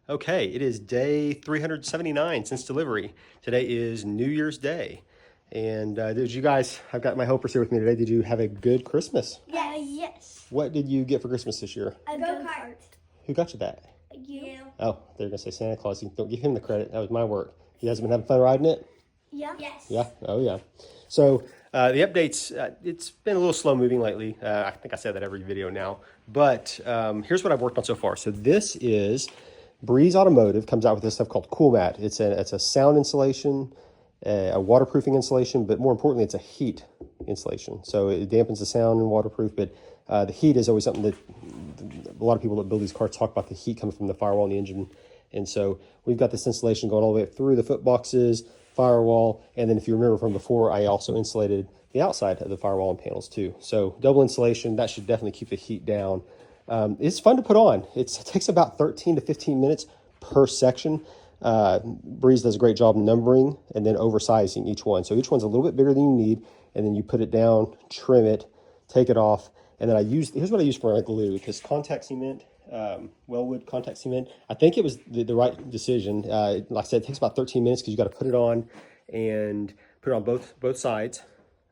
Okay, it is day 379 since delivery. Today is New Year's Day. And did you guys, I've got my helpers here with me today. Did you have a good Christmas? Yes. What did you get for Christmas this year? A go-kart. Who got you that? You. Oh, they're going to say Santa Claus. You don't give him the credit. That was my work. You guys been having fun riding it? Yeah. Yes. Yeah? Oh, yeah. So the updates, it's been a little slow moving lately. I think I said that every video now. But here's what I've worked on so far. So this is Breeze Automotive comes out with this stuff called Koolmat. It's a sound insulation, a waterproofing insulation, but more importantly, it's a heat insulation. So it dampens the sound and waterproof, but the heat is always something that a lot of people that build these cars talk about, the heat coming from the firewall in the engine. And so we've got this insulation going all the way through the foot boxes, firewall, and then if you remember from before, I also insulated the outside of the firewall and panels too. So double insulation, that should definitely keep the heat down. It's fun to put on. It takes about 13 to 15 minutes per section. Breeze does a great job numbering and then oversizing each one. So each one's a little bit bigger than you need, and then you put it down, trim it, take it off, and then here's what I use for my glue, because contact cement, Wellwood contact cement, I think it was the right decision. Like I said, it takes about 13 minutes because you got to put it on and put it on both sides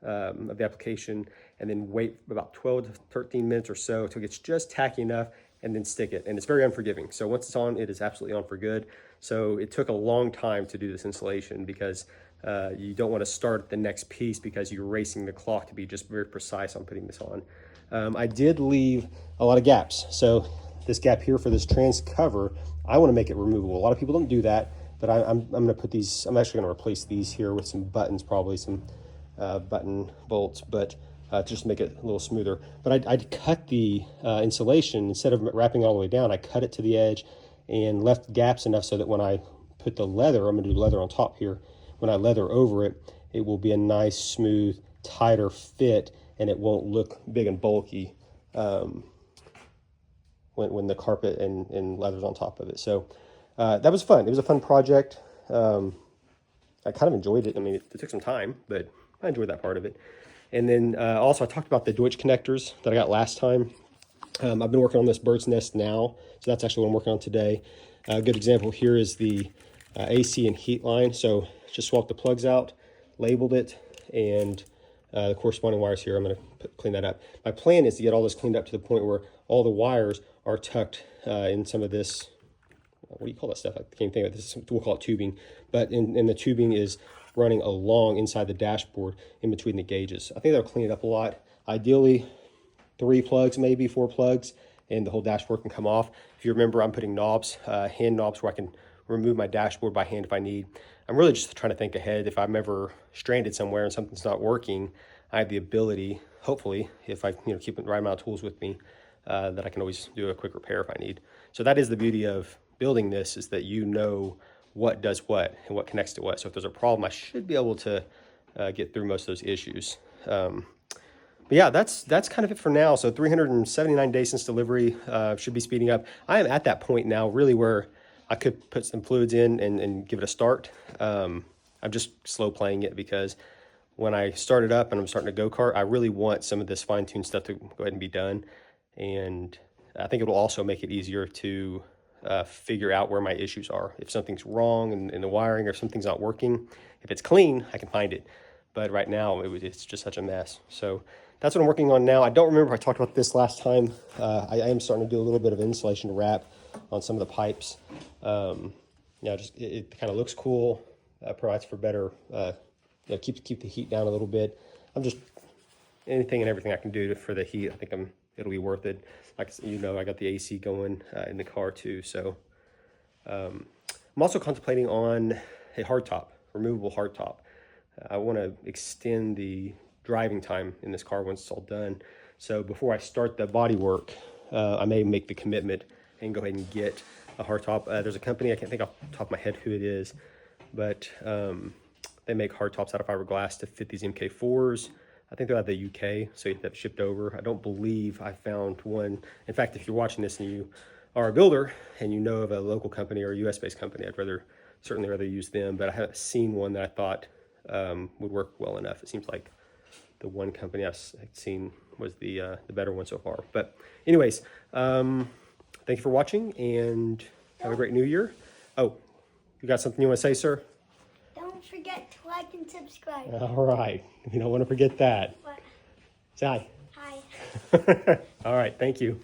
of the application, and then wait about 12 to 13 minutes or so until it gets just tacky enough, and then stick it. And it's very unforgiving. So once it's on, it is absolutely on for good. So it took a long time to do this installation because you don't want to start the next piece because you're racing the clock to be just very precise on putting this on. I did leave a lot of gaps. So this gap here for this trans cover, I want to make it removable. A lot of people don't do that, but I'm going to put these, I'm actually going to replace these here with some buttons, probably some button bolts, but just to make it a little smoother. But I'd cut the insulation, instead of wrapping it all the way down, I cut it to the edge and left gaps enough so that when I put the leather, I'm going to do leather on top here, when I leather over it, it will be a nice, smooth, tighter fit, and it won't look big and bulky when the carpet and leather's on top of it. So that was fun. It was a fun project. I kind of enjoyed it. I mean, it took some time, but I enjoyed that part of it. And then also I talked about the Deutsch connectors that I got last time. I've been working on this bird's nest now, so that's actually what I'm working on today. A good example here is the AC and heat line. So just swapped the plugs out, labeled it, and the corresponding wires here, I'm going to clean that up. My plan is to get all this cleaned up to the point where all the wires are tucked in some of this, what do you call that stuff? I can't think of it. This is, we'll call it tubing, but in the tubing is running along inside the dashboard in between the gauges. I think that'll clean it up a lot. Ideally, 3 plugs, maybe 4 plugs, and the whole dashboard can come off. If you remember, I'm putting knobs, hand knobs, where I can remove my dashboard by hand if I need. I'm really just trying to think ahead. If I'm ever stranded somewhere and something's not working, I have the ability, hopefully, if I keep the right amount of tools with me, that I can always do a quick repair if I need. So that is the beauty of building this, is that you know what does what and what connects to what. So if there's a problem, I should be able to get through most of those issues. But yeah, that's kind of it for now. So 379 days since delivery, should be speeding up. I am at that point now really where I could put some fluids in and give it a start. I'm just slow playing it because when I start it up and I'm starting to go-kart, I really want some of this fine-tuned stuff to go ahead and be done. And I think it will also make it easier to figure out where my issues are. If something's wrong in the wiring or something's not working, if it's clean, I can find it. But right now, it's just such a mess. So that's what I'm working on now. I don't remember if I talked about this last time. I am starting to do a little bit of insulation wrap on some of the pipes. Just it kind of looks cool, provides for better, keep the heat down a little bit. I'm just, anything and everything I can do for the heat, I think it'll be worth it. Like, I got the AC going in the car too. So I'm also contemplating on a hardtop, removable hardtop. I want to extend the driving time in this car once it's all done. So before I start the body work, I may make the commitment and go ahead and get a hardtop. There's a company, I can't think off the top of my head who it is, but they make hardtops out of fiberglass to fit these MK4s. I think they're out of the UK, so you have that shipped over. I don't believe I found one. In fact, if you're watching this and you are a builder and you know of a local company or a US-based company, I'd certainly rather use them, but I haven't seen one that I thought would work well enough. It seems like the one company I've seen was the better one so far. But anyways, thank you for watching, and Have a great new year. Oh, you got something you want to say, sir? Don't forget to like and subscribe. All right. You don't want to forget that. What? Say hi. Hi. All right. Thank you.